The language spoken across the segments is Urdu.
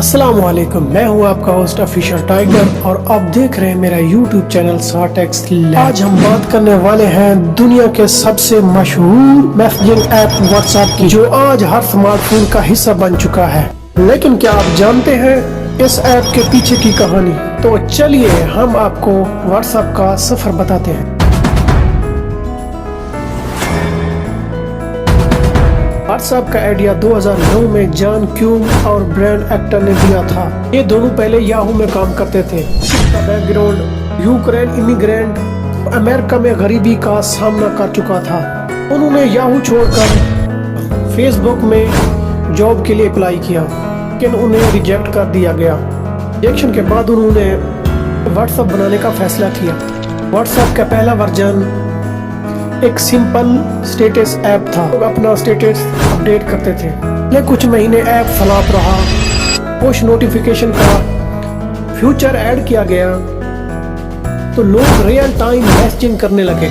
السلام علیکم، میں ہوں آپ کا ہوسٹ آفیشل ٹائگر اور آپ دیکھ رہے ہیں میرا یوٹیوب چینل ساٹیکس لیب۔ آج ہم بات کرنے والے ہیں دنیا کے سب سے مشہور میسجنگ ایپ واٹس ایپ کی، جو آج ہر اسمارٹ فون کا حصہ بن چکا ہے۔ لیکن کیا آپ جانتے ہیں اس ایپ کے پیچھے کی کہانی؟ تو چلیے ہم آپ کو واٹس ایپ کا سفر بتاتے ہیں۔ واٹس ایپ کا آئیڈیا 2009 میں جان کیونگ اور برائن ایکٹر نے دیا تھا۔ یہ دونوں پہلے یاہو میں کام کرتے تھے۔ ان کا بیک گراؤنڈ یوکرین امیگرینٹ امریکہ میں غریبی کا سامنا کر چکا تھا۔ انہوں نے یاہو چھوڑ کر فیس بک میں جاب کے لیے اپلائی کیا، لیکن انہیں ریجیکٹ کر دیا گیا۔ ریجیکشن کے بعد انہوں نے واٹس ایپ بنانے کا فیصلہ کیا۔ واٹس ایپ کا پہلا ورژن ایک سمپل سٹیٹس ایپ تھا، لوگ اپنا سٹیٹس اپڈیٹ کرتے تھے۔ لیکن کچھ مہینے ایپ فلاپ رہا۔ پوش نوٹیفیکیشن کا فیوچر ایڈ کیا گیا تو لوگ ریئل ٹائم میسجنگ کرنے لگے۔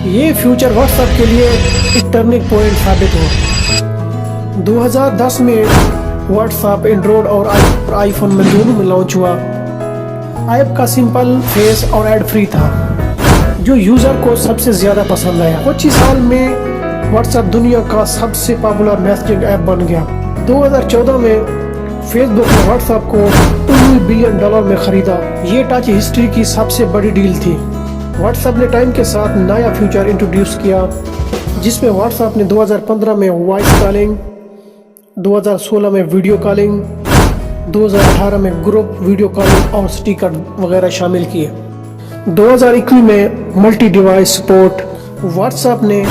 یہ فیوچر واٹس ایپ کے لیے ایک ٹرننگ پوائنٹ ثابت ہوا۔ 2010 میں واٹس ایپ اینڈرائیڈ اور آئی فون میں دونوں میں لانچ ہوا۔ ایپ کا سمپل فیس اور ایڈ فری تھا، جو یوزر کو سب سے زیادہ پسند آیا۔ کچھ ہی سال میں واٹس ایپ دنیا کا سب سے پاپولر میسجنگ ایپ بن گیا۔ 2014 میں فیس بک نے واٹس ایپ کو $2 بلین میں خریدا۔ یہ ٹچ ہسٹری کی سب سے بڑی ڈیل تھی۔ واٹس ایپ نے ٹائم کے ساتھ نیا فیچر انٹروڈیوس کیا، جس میں واٹس ایپ نے 2015 میں وائس کالنگ، 2016 میں ویڈیو کالنگ، 2018 میں گروپ ویڈیو کالنگ اور سٹیکر وغیرہ شامل کیے۔ 2021 میں multi device support. What's app نے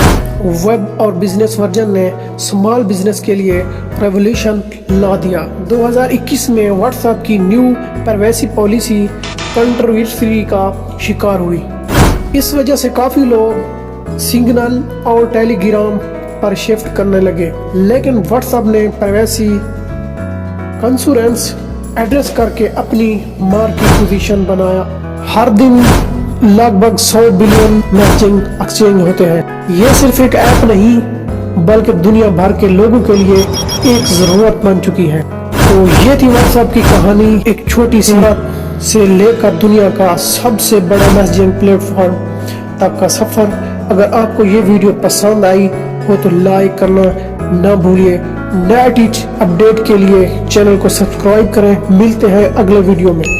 ویب اور بزنس ورژن نے اسمال بزنس کے لیے ریولیوشن لا دیا۔ 2021 میں واٹس ایپ کی نیو پرائیویسی پالیسی کنٹروورسی کا شکار ہوئی۔ اس وجہ سے کافی لوگ سگنل اور ٹیلی گرام پر شفٹ کرنے لگے، لیکن واٹس ایپ نے پرائیویسی کنسرنس ایڈریس کر کے اپنی مارکیٹ پوزیشن بنایا۔ ہر دن لگ بھگ 100 بلین میسجنگ ایکسچینج ہوتے ہیں۔ یہ صرف ایک ایپ نہیں بلکہ دنیا بھر کے لوگوں کے لیے ایک ضرورت بن چکی ہے۔ تو یہ تھی واٹس ایپ کی کہانی، ایک چھوٹی سی بات سے لے کر دنیا کا سب سے بڑا میسجنگ پلیٹ فارم تک کا سفر۔ اگر آپ کو یہ ویڈیو پسند آئی ہو تو لائک کرنا نہ بھولیے۔ نئے اپڈیٹ کے لیے چینل کو سبسکرائب کریں۔ ملتے ہیں اگلے ویڈیو میں۔